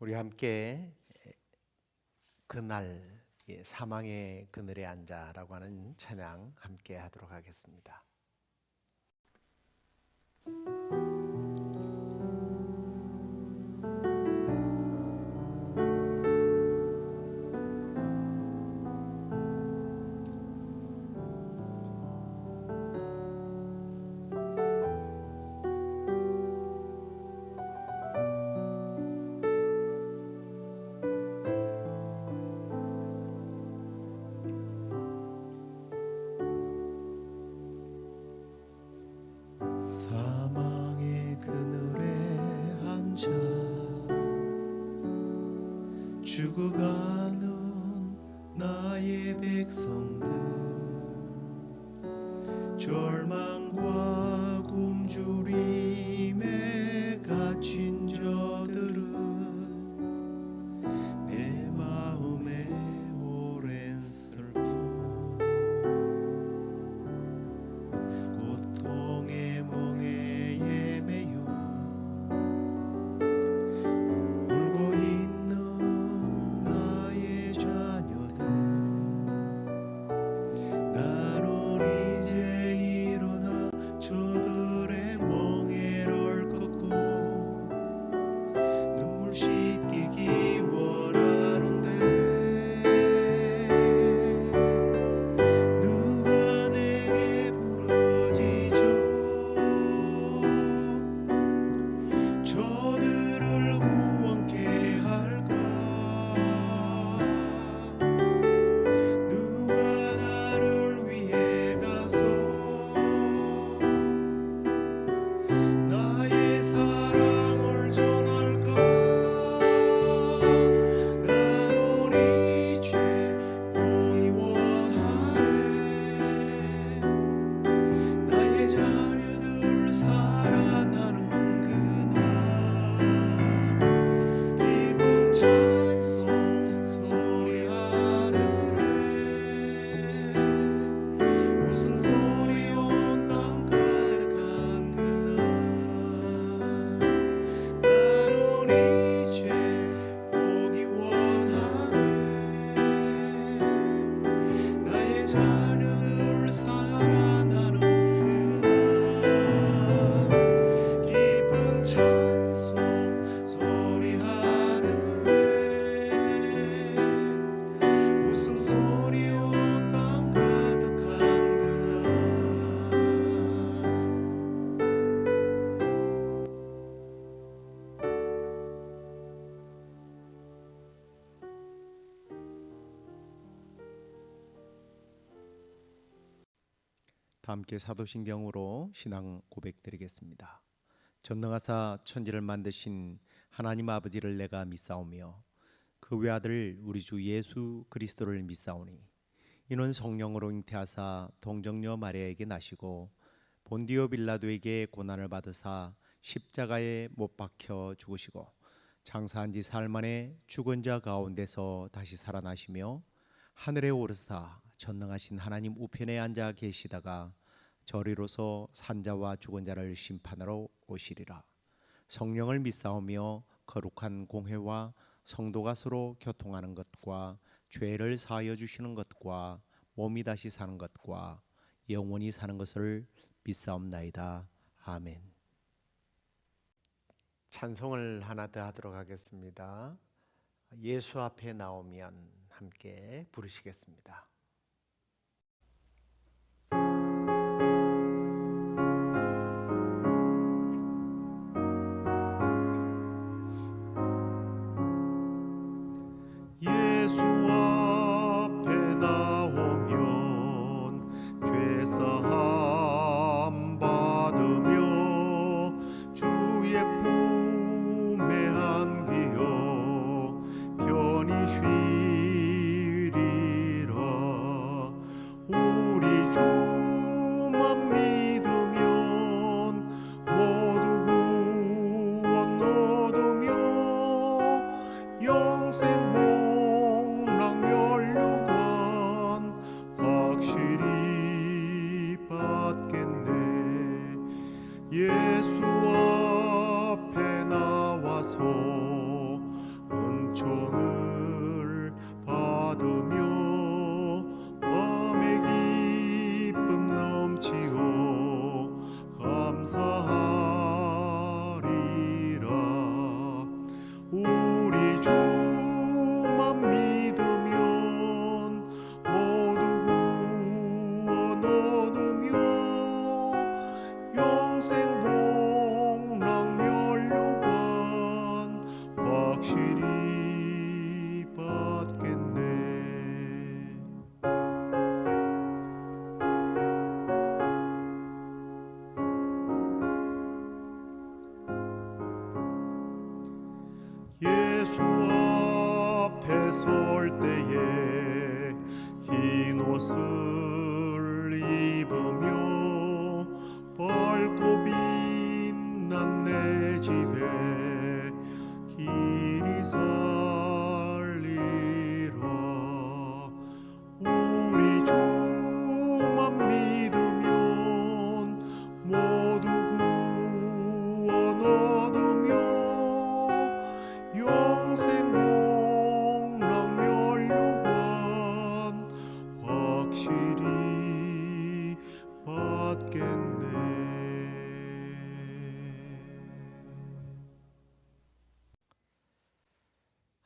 우리 함께 그날 사망의 그늘에 앉아라고 하는 찬양 함께 하도록 하겠습니다. 사망의 그늘에 앉아 죽어가는 나의 백성들, 절망과 굶주림에 갇힌 저들은 내 마음에 오랜 슬픔, 고통의 멍에 예매여 울고 있는 나의 자녀들, 나는 이제 일어나 저들의 멍에를 걷고 눈물 씻기기 원하는데 누가 내게 부르짖어 저들을 구원케 할까? 누가 나를 위해 가서 나의 사랑을 전할까? 나는 이제 오기 원하네. 나의 자녀들 살아나는 그날 기쁜 찬송 소리 하늘에 웃음소리 온 땅 가득한 그날 나는 이제 오기 원하네. 나의 자녀들 살아나는 그날 기쁜 찬송 소리 하늘에 웃음소리 온 땅 가득한 그날. 다 함께 사도신경으로 신앙 고백드리겠습니다. 전능하사 천지를 만드신 하나님 아버지를 내가 믿사오며 그 외아들 우리 주 예수 그리스도를 믿사오니 이는 성령으로 잉태하사 동정녀 마리아에게 나시고 본디오 빌라도에게 고난을 받으사 십자가에 못 박혀 죽으시고 장사한 지 사흘 만에 죽은 자 가운데서 다시 살아나시며 하늘에 오르사 전능하신 하나님 우편에 앉아 계시다가 저리로서 산자와 죽은 자를 심판하러 오시리라. 성령을 믿사오며 거룩한 공회와 성도가 서로 교통하는 것과 죄를 사하여 주시는 것과 몸이 다시 사는 것과 영원히 사는 것을 믿사옵나이다. 아멘. 찬송을 하나 더 하도록 하겠습니다. 예수 앞에 나오면 함께 부르시겠습니다. 예수 앞에 나오면 죄사함 받으며 주의 품에 안기어 편히 쉬리라. 우리 주만 믿으면 모두 구원 얻으며 영생 복락면류관 확실히 받겠네. 예수 앞에 나와서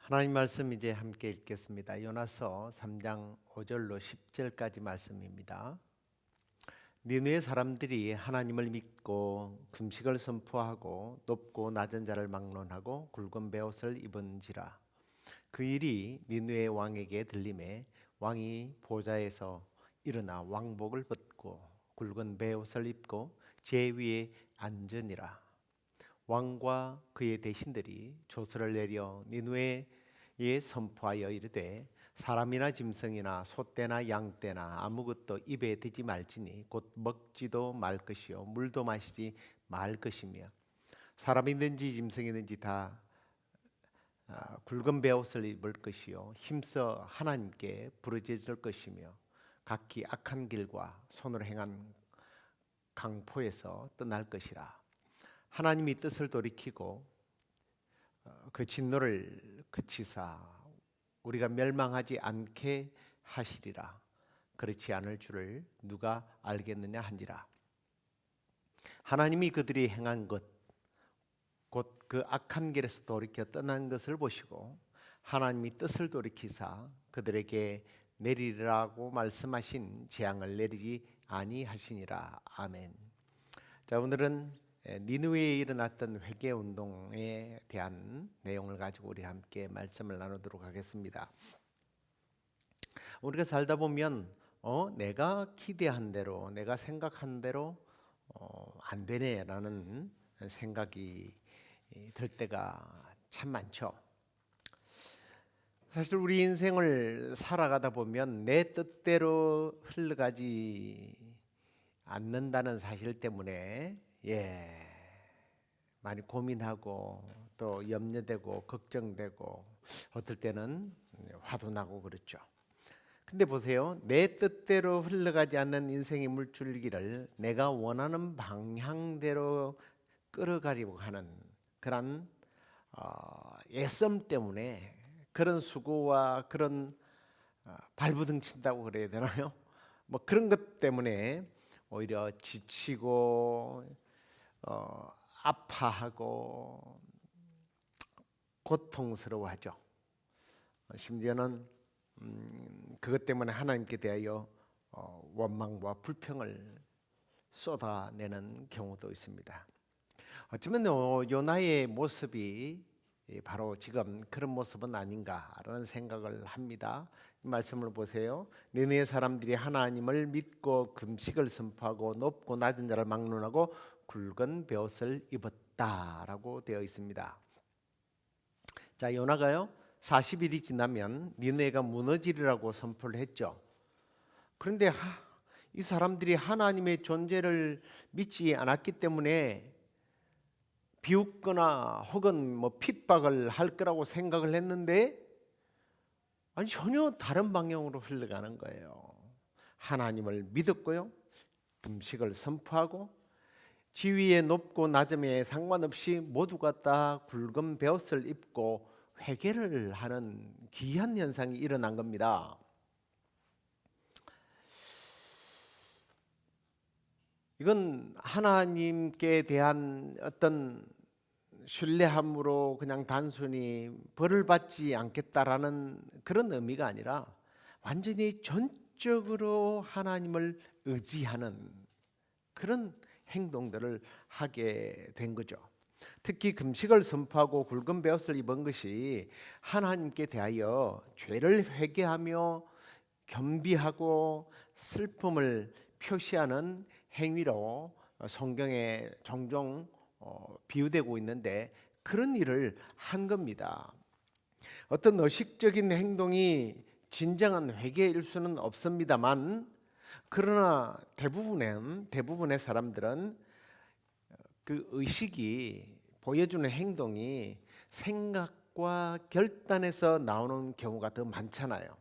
하나님 말씀 이제 함께 읽겠습니다. 요나서 3장 5절로 10절까지 말씀입니다. 니느웨 사람들이 하나님을 믿고 금식을 선포하고 높고 낮은 자를 막론하고 굵은 베옷을 입은지라. 그 일이 니느웨 왕에게 들림에 왕이 보좌에서 일어나 왕복을 벗고 굵은 베옷을 입고 제 위에 앉으니라. 왕과 그의 대신들이 조서를 내려 니느웨에 선포하여 이르되 사람이나 짐승이나 소떼나 양떼나 아무것도 입에 대지 말지니 곧 먹지도 말 것이요 물도 마시지 말 것이며 사람이든지 짐승이든지 다 굵은 베옷을 입을 것이요 힘써 하나님께 부르짖을 것이며 각기 악한 길과 손으로 행한 강포에서 떠날 것이라. 하나님이 뜻을 돌이키고 그 진노를 그치사 우리가 멸망하지 않게 하시리라. 그렇지 않을 줄을 누가 알겠느냐 한지라. 하나님이 그들이 행한 것 곧 그 악한 길에서 돌이켜 떠난 것을 보시고 하나님이 뜻을 돌이키사 그들에게 내리라고 말씀하신 재앙을 내리지 아니하시니라. 아멘. 자, 오늘은 니느웨에 일어났던 회개 운동에 대한 내용을 가지고 우리 함께 말씀을 나누도록 하겠습니다. 우리가 살다 보면 내가 기대한 대로 내가 생각한 대로 안 되네라는 생각이 들 때가 참 많죠. 사실 우리 인생을 살아가다 보면 내 뜻대로 흘러가지 않는다는 사실 때문에 많이 고민하고 또 염려되고 걱정되고 어떨 때는 화도 나고 그렇죠. 근데 보세요. 내 뜻대로 흘러가지 않는 인생의 물줄기를 내가 원하는 방향대로 끌어가려고 하는 그런 애씀 때문에 그런 수고와 그런 발부둥 친다고 그래야 되나요? 뭐 그런 것 때문에 오히려 지치고 아파하고 고통스러워하죠. 심지어는 그것 때문에 하나님께 대하여 원망과 불평을 쏟아내는 경우도 있습니다. 어쩌면 요나의 모습이 바로 지금 그런 모습은 아닌가라는 생각을 합니다. 이 말씀을 보세요. 니느웨 사람들이 하나님을 믿고 금식을 선포하고 높고 낮은 자를 막론하고 굵은 베옷을 입었다라고 되어 있습니다. 자, 요나가요 40일이 지나면 니느웨가 무너지리라고 선포를 했죠. 그런데 이 사람들이 하나님의 존재를 믿지 않았기 때문에 비웃거나 혹은 핍박을 할 거라고 생각을 했는데 전혀 다른 방향으로 흘러가는 거예요. 하나님을 믿었고요, 금식을 선포하고 지위에 높고 낮음에 상관없이 모두가 다 굵은 베옷을 입고 회개를 하는 기이한 현상이 일어난 겁니다. 이건 하나님께 대한 어떤 신뢰함으로 그냥 단순히 벌을 받지 않겠다라는 그런 의미가 아니라 완전히 전적으로 하나님을 의지하는 그런 행동들을 하게 된 거죠. 특히 금식을 선포하고 굵은 베옷을 입은 것이 하나님께 대하여 죄를 회개하며 겸비하고 슬픔을 표시하는 행위로 성경에 종종 비유되고 있는데 그런 일을 한 겁니다. 어떤 의식적인 행동이 진정한 회개일 수는 없습니다만 그러나 대부분의 사람들은 그 의식이 보여주는 행동이 생각과 결단에서 나오는 경우가 더 많잖아요.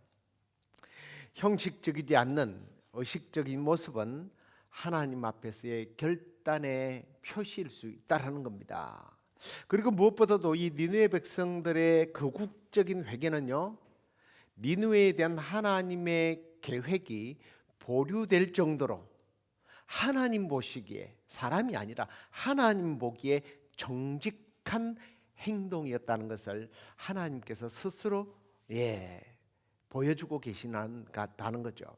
형식적이지 않는 의식적인 모습은 하나님 앞에서의 결단의 표시일 수 있다라는 겁니다. 그리고 무엇보다도 이 니느웨 백성들의 거국적인 회개는요, 니느웨에 대한 하나님의 계획이 보류될 정도로 하나님 보시기에, 사람이 아니라 하나님 보기에 정직한 행동이었다는 것을 하나님께서 스스로 보여주고 계시다는 거죠.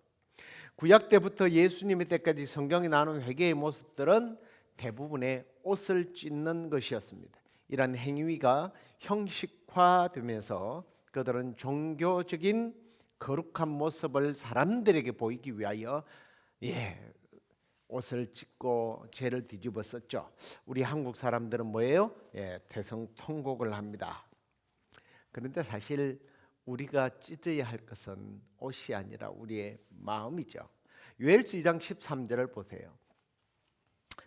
구약 때부터 예수님의 때까지 성경에 나오는 회개의 모습들은 대부분의 옷을 찢는 것이었습니다. 이런 행위가 형식화되면서 그들은 종교적인 거룩한 모습을 사람들에게 보이기 위하여 옷을 찢고 죄를 뒤집어 썼죠. 우리 한국 사람들은 뭐예요? 대성통곡을 합니다. 그런데 사실 우리가 찢어야 할 것은 옷이 아니라 우리의 마음이죠. 요엘서 2장 13절을 보세요.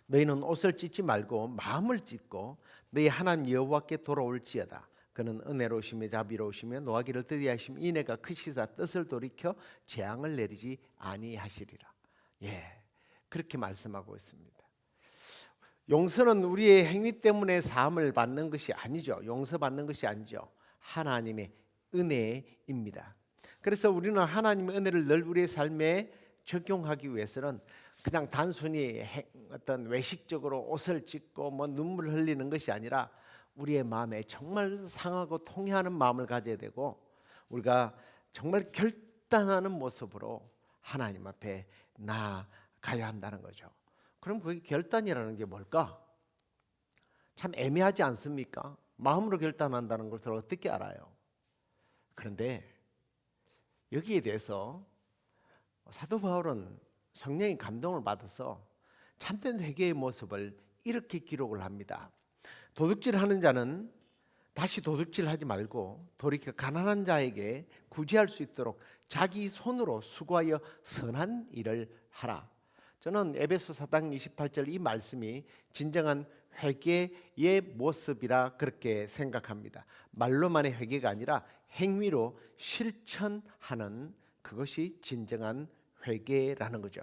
너희는 옷을 찢지 말고 마음을 찢고 너희 하나님 여호와께 돌아올지어다. 그는 은혜로우시며 자비로우시며 노하기를 더디하시며 인애가 크시사 뜻을 돌이켜 재앙을 내리지 아니하시리라. 그렇게 말씀하고 있습니다. 용서는 우리의 행위 때문에 사함을 받는 것이 아니죠. 용서받는 것이 아니죠. 하나님의 은혜입니다. 그래서 우리는 하나님의 은혜를 늘 우리의 삶에 적용하기 위해서는 그냥 단순히 어떤 외식적으로 옷을 찢고 눈물을 흘리는 것이 아니라 우리의 마음에 정말 상하고 통회하는 마음을 가져야 되고 우리가 정말 결단하는 모습으로 하나님 앞에 나아가야 한다는 거죠. 그럼 그 결단이라는 게 뭘까? 참 애매하지 않습니까? 마음으로 결단한다는 것을 어떻게 알아요? 그런데 여기에 대해서 사도 바울은 성령의 감동을 받아서 참된 회개의 모습을 이렇게 기록을 합니다. 도둑질하는 자는 다시 도둑질하지 말고 돌이켜 가난한 자에게 구제할 수 있도록 자기 손으로 수고하여 선한 일을 하라. 저는 에베소 4장 28절 이 말씀이 진정한 회개의 모습이라 그렇게 생각합니다. 말로만의 회개가 아니라 행위로 실천하는 그것이 진정한 회개라는 거죠.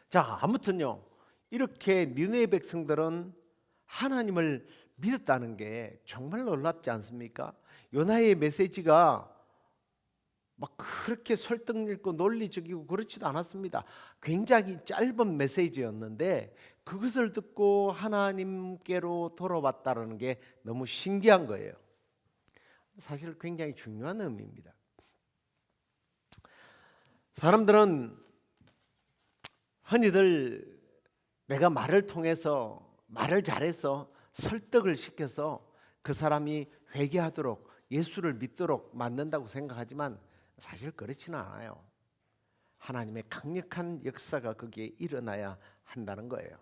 자, 아무튼요. 이렇게 니느웨 백성들은 하나님을 믿었다는 게 정말 놀랍지 않습니까? 요나의 메시지가 막 그렇게 설득력있고 논리적이고 그렇지도 않았습니다. 굉장히 짧은 메시지였는데 그것을 듣고 하나님께로 돌아왔다는 게 너무 신기한 거예요. 사실 굉장히 중요한 의미입니다. 사람들은 흔히들 내가 말을 통해서 말을 잘해서 설득을 시켜서 그 사람이 회개하도록 예수를 믿도록 만든다고 생각하지만 사실 그렇지는 않아요. 하나님의 강력한 역사가 거기에 일어나야 한다는 거예요.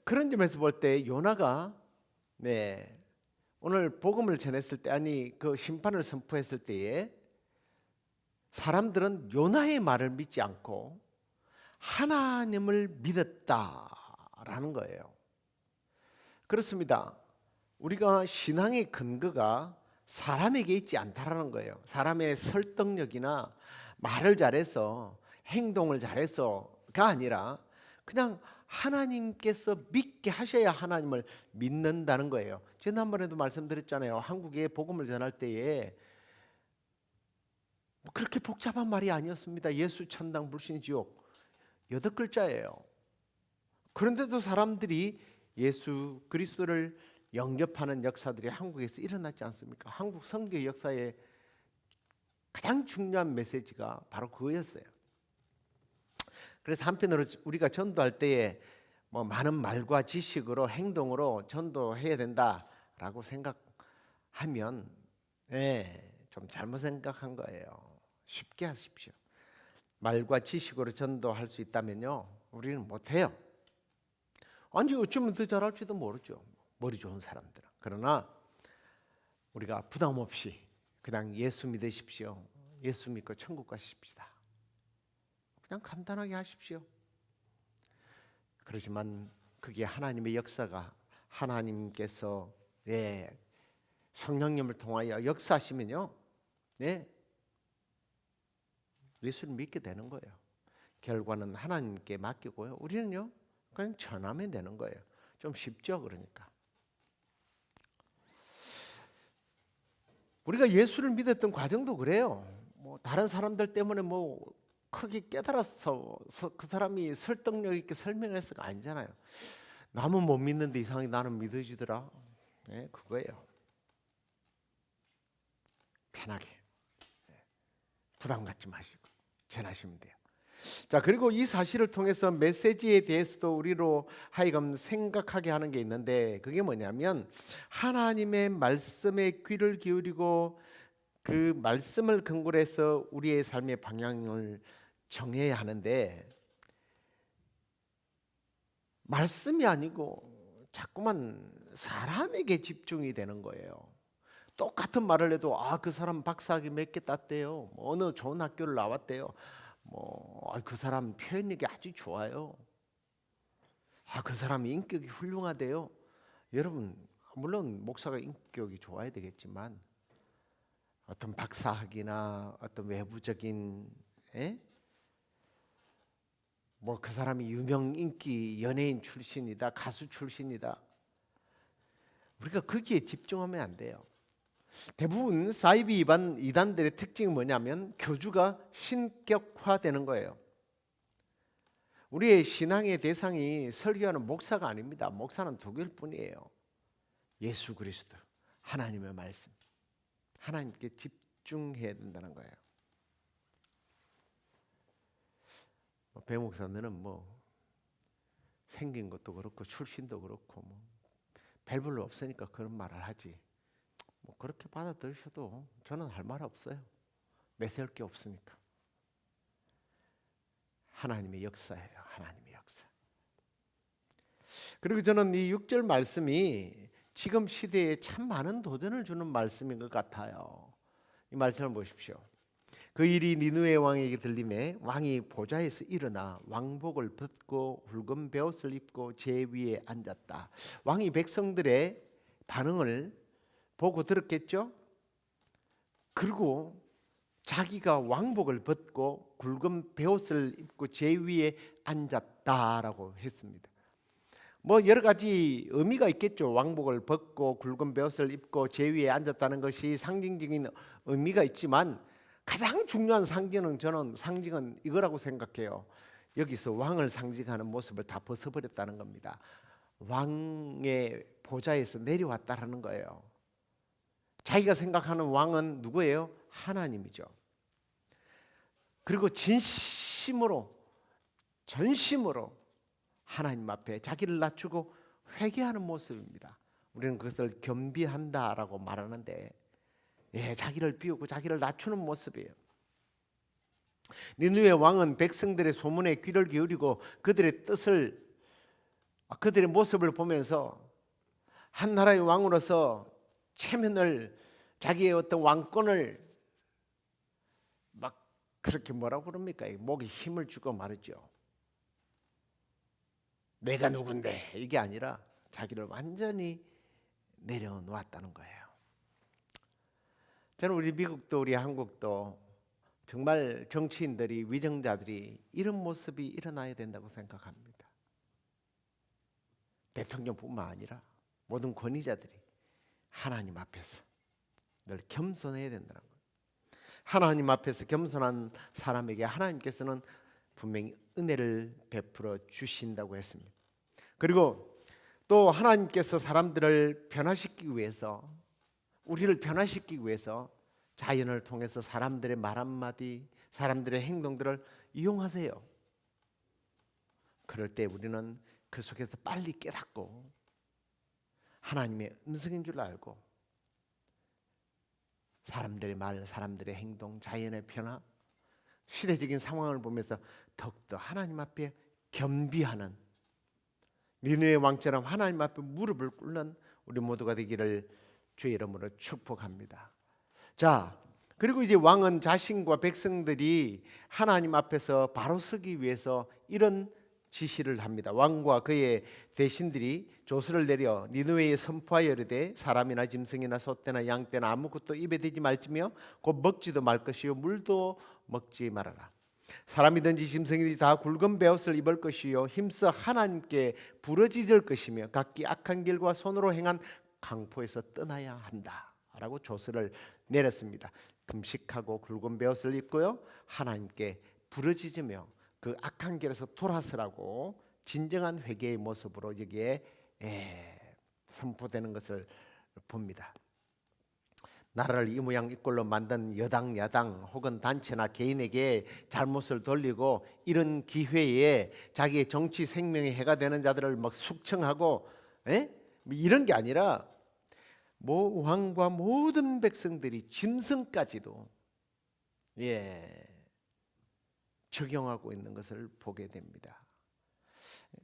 그런 점에서 볼 때 요나가 오늘 복음을 전했을 때 아니 그 심판을 선포했을 때에 사람들은 요나의 말을 믿지 않고 하나님을 믿었다라는 거예요. 그렇습니다. 우리가 신앙의 근거가 사람에게 있지 않다라는 거예요. 사람의 설득력이나 말을 잘해서 행동을 잘해서가 아니라 그냥 하나님께서 믿게 하셔야 하나님을 믿는다는 거예요. 지난번에도 말씀드렸잖아요. 한국에 복음을 전할 때에 그렇게 복잡한 말이 아니었습니다. 예수 천당 불신 지옥 8글자예요. 그런데도 사람들이 예수 그리스도를 영접하는 역사들이 한국에서 일어났지 않습니까? 한국 선교 역사의 가장 중요한 메시지가 바로 그거였어요. 그래서 한편으로 우리가 전도할 때에 많은 말과 지식으로 행동으로 전도해야 된다라고 생각하면 좀 잘못 생각한 거예요. 쉽게 하십시오. 말과 지식으로 전도할 수 있다면요 우리는 못해요. 아니 어쩌면 더 잘할지도 모르죠. 머리 좋은 사람들은. 그러나 우리가 부담 없이 그냥 예수 믿으십시오. 예수 믿고 천국 가십시다. 그냥 간단하게 하십시오. 그렇지만 그게 하나님의 역사가 하나님께서 성령님을 통하여 역사하시면요 예수를 믿게 되는 거예요. 결과는 하나님께 맡기고요. 우리는요 그냥 전하면 되는 거예요. 좀 쉽죠. 그러니까 우리가 예수를 믿었던 과정도 그래요. 다른 사람들 때문에 크게 깨달아서 그 사람이 설득력 있게 설명해서가 아니잖아요. 남은 못 믿는데 이상하게 나는 믿어지더라. 네, 그거예요. 편하게 부담 갖지 마시고 전하시면 돼요. 자, 그리고 이 사실을 통해서 메시지에 대해서도 우리로 하여금 생각하게 하는 게 있는데, 그게 뭐냐면 하나님의 말씀에 귀를 기울이고 그 말씀을 근거로 해서 우리의 삶의 방향을 정해야 하는데, 말씀이 아니고 자꾸만 사람에게 집중이 되는 거예요. 똑같은 말을 해도 그 사람 박사학위 몇 개 땄대요. 어느 좋은 학교를 나왔대요. 그 사람 표현력이 아주 좋아요. 그 사람 인격이 훌륭하대요. 여러분, 물론 목사가 인격이 좋아야 되겠지만 어떤 박사학위나 어떤 외부적인 그 사람이 유명 인기 연예인 출신이다, 가수 출신이다, 우리가 거기에 집중하면 안 돼요. 대부분 사이비 이단들의 특징이 뭐냐면 교주가 신격화되는 거예요. 우리의 신앙의 대상이 설교하는 목사가 아닙니다. 목사는 두 개일 뿐이에요. 예수 그리스도, 하나님의 말씀, 하나님께 집중해야 된다는 거예요. 배 목사는 생긴 것도 그렇고 출신도 그렇고 별 별로 없으니까 그런 말을 하지. 그렇게 받아들이셔도 저는 할 말 없어요. 내세울 게 없으니까. 하나님의 역사예요. 하나님의 역사. 그리고 저는 이 6절 말씀이 지금 시대에 참 많은 도전을 주는 말씀인 것 같아요. 이 말씀을 보십시오. 그 일이 니느웨 왕에게 들림에 왕이 보좌에서 일어나 왕복을 벗고 붉은 베옷을 입고 제 위에 앉았다. 왕이 백성들의 반응을 보고 들었겠죠? 그리고 자기가 왕복을 벗고 굵은 베옷을 입고 제 위에 앉았다라고 했습니다. 여러 가지 의미가 있겠죠. 왕복을 벗고 굵은 베옷을 입고 제 위에 앉았다는 것이 상징적인 의미가 있지만 가장 중요한 상징은 이거라고 생각해요. 여기서 왕을 상징하는 모습을 다 벗어버렸다는 겁니다. 왕의 보좌에서 내려왔다라는 거예요. 자기가 생각하는 왕은 누구예요? 하나님이죠. 그리고 전심으로 하나님 앞에 자기를 낮추고 회개하는 모습입니다. 우리는 그것을 겸비한다라고 말하는데, 자기를 비우고 자기를 낮추는 모습이에요. 니느웨 왕은 백성들의 소문에 귀를 기울이고 그들의 모습을 보면서 한 나라의 왕으로서 체면을, 자기의 어떤 왕권을 그렇게 뭐라고 그럽니까? 목에 힘을 주고 말이죠. 내가 누군데, 이게 아니라 자기를 완전히 내려놓았다는 거예요. 저는 우리 미국도 우리 한국도 정말 정치인들이, 위정자들이 이런 모습이 일어나야 된다고 생각합니다. 대통령뿐만 아니라 모든 권위자들이 하나님 앞에서 늘 겸손해야 된다는 거예요. 하나님 앞에서 겸손한 사람에게 하나님께서는 분명히 은혜를 베풀어 주신다고 했습니다. 그리고 또 하나님께서 사람들을 변화시키기 위해서, 우리를 변화시키기 위해서 자연을 통해서 사람들의 말 한마디, 사람들의 행동들을 이용하세요. 그럴 때 우리는 그 속에서 빨리 깨닫고 하나님의 음성인 줄 알고 사람들의 말, 사람들의 행동, 자연의 변화, 시대적인 상황을 보면서 더욱더 하나님 앞에 겸비하는, 니느웨 왕처럼 하나님 앞에 무릎을 꿇는 우리 모두가 되기를 주의 이름으로 축복합니다. 자, 그리고 이제 왕은 자신과 백성들이 하나님 앞에서 바로 서기 위해서 이런 지시를 합니다. 왕과 그의 대신들이 조서를 내려 니느웨에 선포하여 이르되 사람이나 짐승이나 소떼나 양떼나 아무것도 입에 대지 말지며 곧 먹지도 말 것이요 물도 먹지 말아라. 사람이든지 짐승이든지 다 굵은 베옷을 입을 것이요 힘써 하나님께 부르짖을 것이며 각기 악한 길과 손으로 행한 강포에서 떠나야 한다 라고 조서를 내렸습니다. 금식하고 굵은 베옷을 입고요 하나님께 부르짖으며 그 악한 길에서 돌아서라고 진정한 회개의 모습으로 여기에 선포되는 것을 봅니다. 나라를 이 모양 이 꼴로 만든 여당 야당 혹은 단체나 개인에게 잘못을 돌리고 이런 기회에 자기의 정치 생명에 해가 되는 자들을 막 숙청하고 이런 게 아니라 왕과 모든 백성들이 짐승까지도 적용하고 있는 것을 보게 됩니다.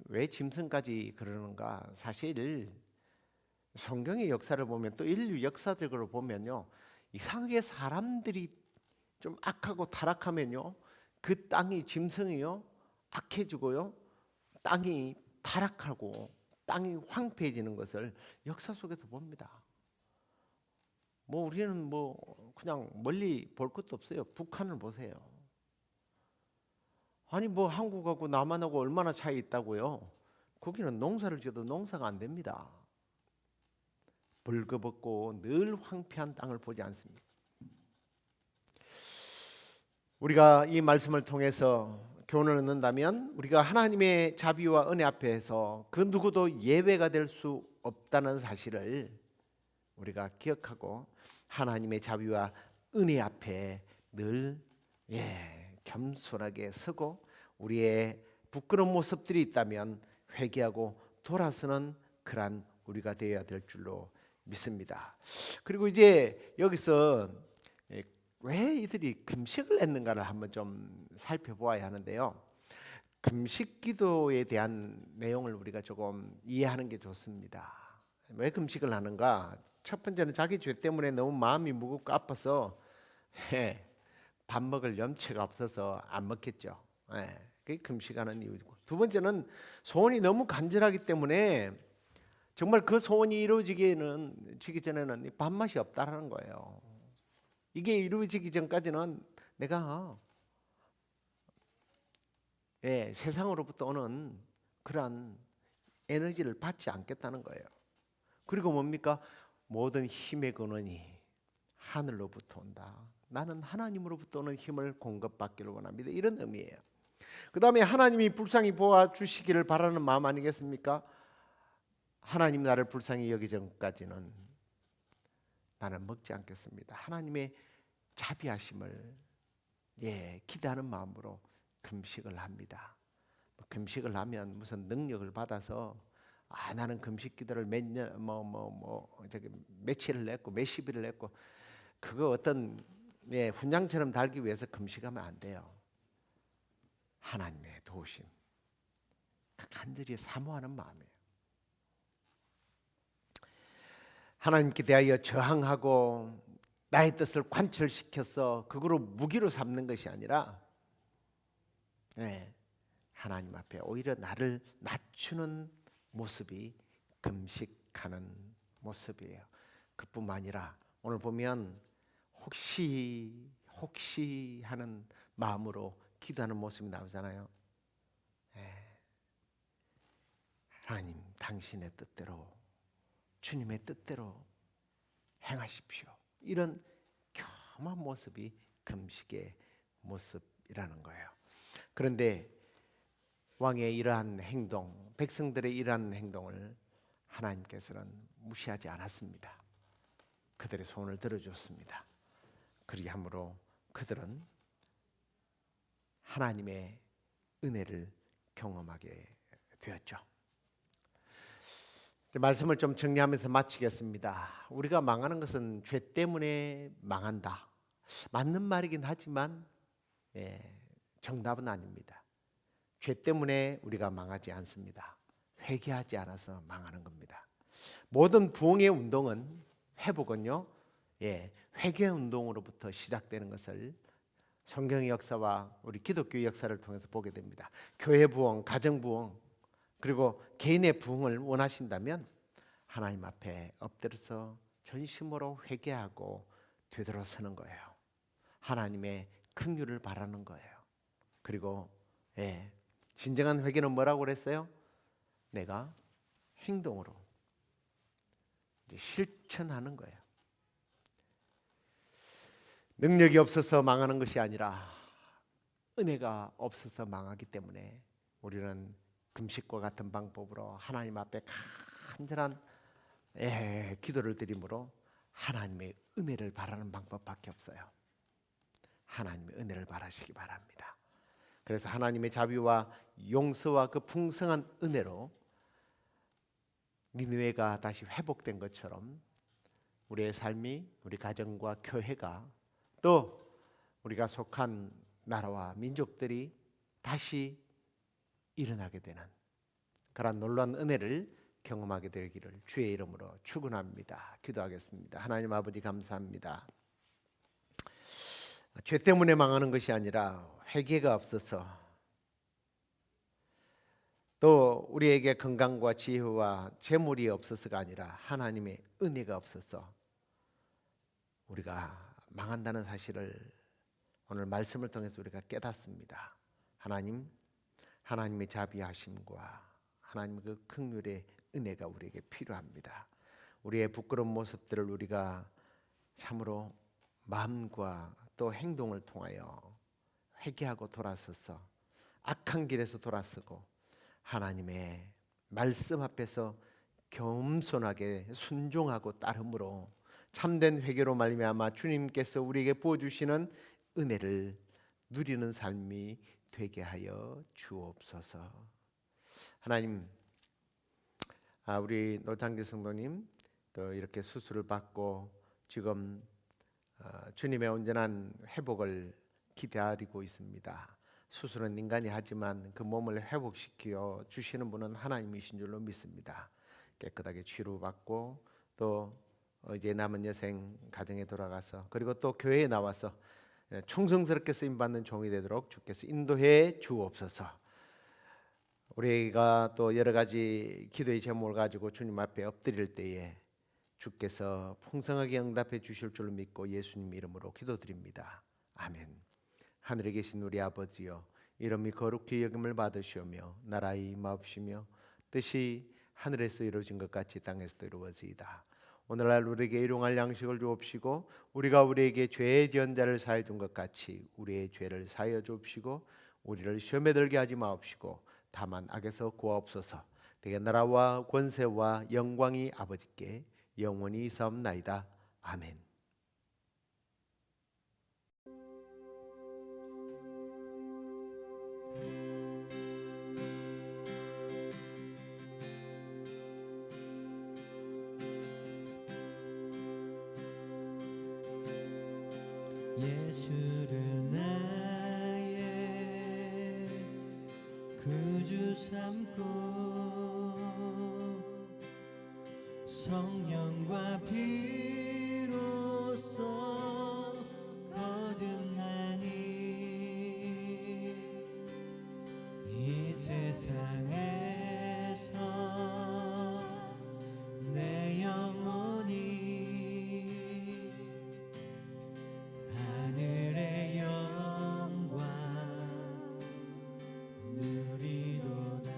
왜 짐승까지 그러는가? 사실 성경의 역사를 보면 또 인류 역사적으로 보면요, 이상하게 사람들이 좀 악하고 타락하면요, 그 땅이 짐승이요 악해지고요, 땅이 타락하고 땅이 황폐해지는 것을 역사 속에서 봅니다. 우리는 그냥 멀리 볼 것도 없어요. 북한을 보세요. 아니 한국하고 남한하고 얼마나 차이 있다고요? 거기는 농사를 지어도 농사가 안 됩니다. 벌거벗고 늘 황폐한 땅을 보지 않습니까? 우리가 이 말씀을 통해서 교훈을 얻는다면 우리가 하나님의 자비와 은혜 앞에서 그 누구도 예외가 될 수 없다는 사실을 우리가 기억하고 하나님의 자비와 은혜 앞에 늘 겸손하게 서고 우리의 부끄러운 모습들이 있다면 회개하고 돌아서는 그러한 우리가 되어야 될 줄로 믿습니다. 그리고 이제 여기서 왜 이들이 금식을 했는가를 한번 좀 살펴보아야 하는데요. 금식 기도에 대한 내용을 우리가 조금 이해하는 게 좋습니다. 왜 금식을 하는가? 첫 번째는 자기 죄 때문에 너무 마음이 무겁고 아파서 밥 먹을 염치가 없어서 안 먹겠죠. 그게 금식하는 이유고, 두 번째는 소원이 너무 간절하기 때문에 정말 그 소원이 이루어지기 전에는 밥맛이 없다라는 거예요. 이게 이루어지기 전까지는 내가 세상으로부터 오는 그러한 에너지를 받지 않겠다는 거예요. 그리고 뭡니까? 모든 힘의 근원이 하늘로부터 온다. 나는 하나님으로부터 오는 힘을 공급받기를 원합니다. 이런 의미예요. 그 다음에 하나님이 불쌍히 보아 주시기를 바라는 마음 아니겠습니까? 하나님 나를 불쌍히 여기기 전까지는 나는 먹지 않겠습니다. 하나님의 자비하심을 기대하는 마음으로 금식을 합니다. 금식을 하면 무슨 능력을 받아서 나는 금식 기도를 며칠을 했고 몇십 일을 했고 그거 어떤 훈장처럼 달기 위해서 금식하면 안 돼요. 하나님의 도우심, 간절히 사모하는 마음이에요. 하나님께 대하여 저항하고 나의 뜻을 관철시켜서 그거로 무기로 삼는 것이 아니라 하나님 앞에 오히려 나를 낮추는 모습이 금식하는 모습이에요. 그뿐만 아니라 오늘 보면 혹시 하는 마음으로 기도하는 모습이 나오잖아요. 하나님 당신의 뜻대로 주님의 뜻대로 행하십시오. 이런 겸한 모습이 금식의 모습이라는 거예요. 그런데 왕의 이러한 행동, 백성들의 이러한 행동을 하나님께서는 무시하지 않았습니다. 그들의 소원을 들어주었습니다. 그리함으로 그들은 하나님의 은혜를 경험하게 되었죠. 말씀을 좀 정리하면서 마치겠습니다. 우리가 망하는 것은 죄 때문에 망한다. 맞는 말이긴 하지만 정답은 아닙니다. 죄 때문에 우리가 망하지 않습니다. 회개하지 않아서 망하는 겁니다. 모든 부흥의 운동은 회복은요, 회개 운동으로부터 시작되는 것을 성경의 역사와 우리 기독교 역사를 통해서 보게 됩니다. 교회 부흥, 가정 부흥, 그리고 개인의 부흥을 원하신다면 하나님 앞에 엎드려서 전심으로 회개하고 되돌아서는 거예요. 하나님의 긍휼을 바라는 거예요. 그리고 진정한 회개는 뭐라고 그랬어요? 내가 행동으로 실천하는 거예요. 능력이 없어서 망하는 것이 아니라 은혜가 없어서 망하기 때문에 우리는 금식과 같은 방법으로 하나님 앞에 간절한 기도를 드림으로 하나님의 은혜를 바라는 방법밖에 없어요. 하나님의 은혜를 바라시기 바랍니다. 그래서 하나님의 자비와 용서와 그 풍성한 은혜로 니느웨가 다시 회복된 것처럼 우리의 삶이, 우리 가정과 교회가, 또 우리가 속한 나라와 민족들이 다시 일어나게 되는 그런 놀라운 은혜를 경험하게 되기를 주의 이름으로 축원합니다. 기도하겠습니다. 하나님 아버지 감사합니다. 죄 때문에 망하는 것이 아니라 회개가 없어서, 또 우리에게 건강과 지혜와 재물이 없어서가 아니라 하나님의 은혜가 없어서 우리가 망한다는 사실을 오늘 말씀을 통해서 우리가 깨닫습니다. 하나님의 자비하심과 하나님의 그 긍휼의 은혜가 우리에게 필요합니다. 우리의 부끄러운 모습들을 우리가 참으로 마음과 또 행동을 통하여 회개하고 돌아서서 악한 길에서 돌아서고 하나님의 말씀 앞에서 겸손하게 순종하고 따름으로 참된 회개로 말미암아 주님께서 우리에게 부어주시는 은혜를 누리는 삶이 되게 하여 주옵소서. 하나님, 우리 노장기 성도님 또 이렇게 수술을 받고 지금 주님의 온전한 회복을 기다리고 있습니다. 수술은 인간이 하지만 그 몸을 회복시켜 주시는 분은 하나님이신 줄로 믿습니다. 깨끗하게 치료받고 또 이제 남은 여생 가정에 돌아가서, 그리고 또 교회에 나와서 충성스럽게 쓰임받는 종이 되도록 주께서 인도해 주옵소서. 우리가 또 여러 가지 기도의 제목을 가지고 주님 앞에 엎드릴 때에 주께서 풍성하게 응답해 주실 줄로 믿고 예수님 이름으로 기도드립니다. 아멘. 하늘에 계신 우리 아버지여, 이름이 거룩히 여김을 받으시오며 나라의 임하옵시며 뜻이 하늘에서 이루어진 것 같이 땅에서도 이루어지이다. 오늘날 우리에게 일용할 양식을 주옵시고 우리가 우리에게 죄 지은 자를 사하여 준 것 같이 우리의 죄를 사하여 주옵시고 우리를 시험에 들게 하지 마옵시고 다만 악에서 구하옵소서. 대개 나라와 권세와 영광이 아버지께 영원히 있사옵나이다. 아멘. 예수를 나의 구주 삼고 성령과 피로써 거듭나니 이 세상에서 내 영혼이 하늘의 영광 누리도다.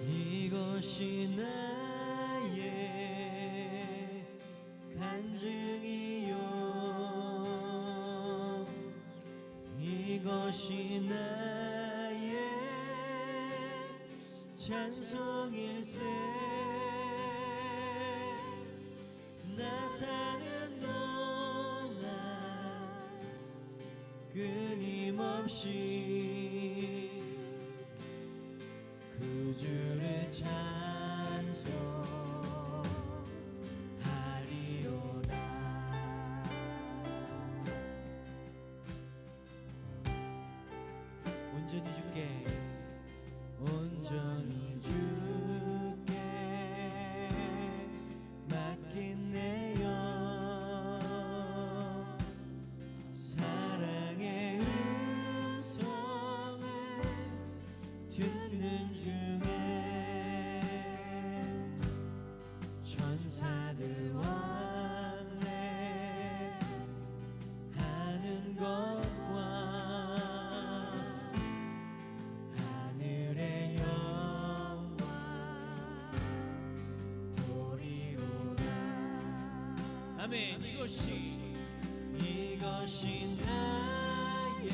이것이 나의 간증이요, 이것이 나의 찬송일세. 나 사는 동안 끊임없이 구주를 찬송하리로다. 온전히 주께, 온전히 주께 맡긴 내 영, 사랑의 음성을 듣는 중에 천사들 왕래 하는 것과 하늘의 영광 도리로다. 아멘. 이것이 나의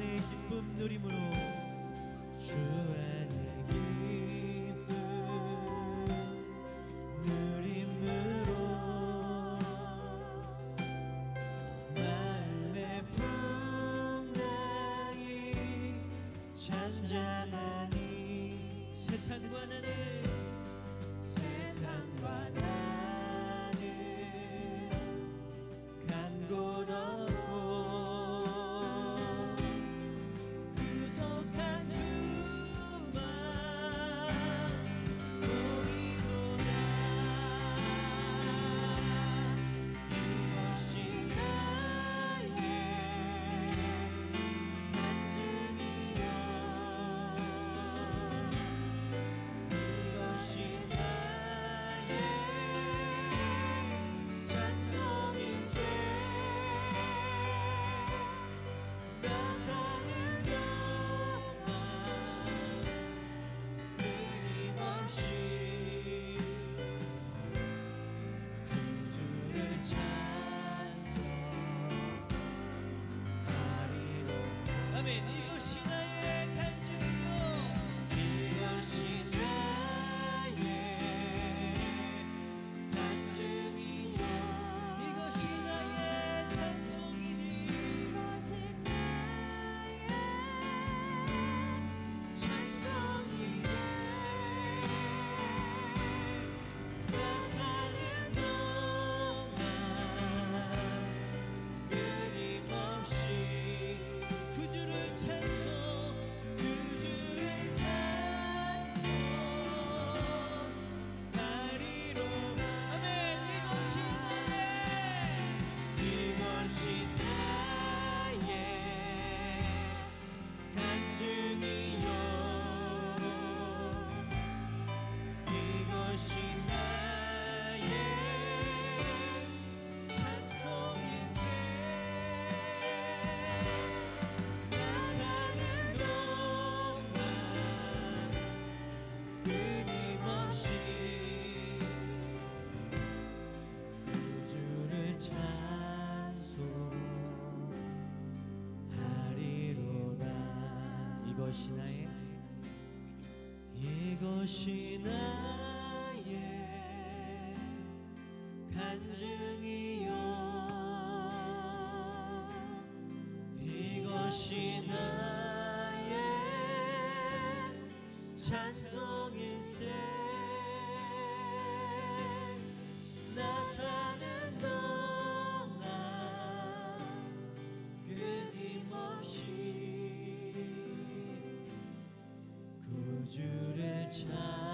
안에 기쁨 누림으로 주 안에 기쁨 누림으로 마음의 풍랑이 잔잔하니 세상과 나는 간 곳 없고 구속한 주만 보이도다. 이것이 나의 간증이여 이것이 나의 찬송일세. 나 사는 동안 끊임없이 그 주를 찬송하리로. 아멘. 이것이 나의 간증이요 이것이 나의 간증이요 이것이 나의 찬송이니 이것이 나의 찬송이네. 나 사는 동안 끊임없이 그 주를 찬송 그 주를 찬송하리로. 아멘. 이것이 나의 간증이요 이것이 나의 찬송일세. 나 사는 동안 끊임없이 그 주를 찬송하리로다. 이것이 나의 간증이요 이것이 나의 찬송일세. 나 사는 동안 끊임없이 그 주를 찬송하리로다.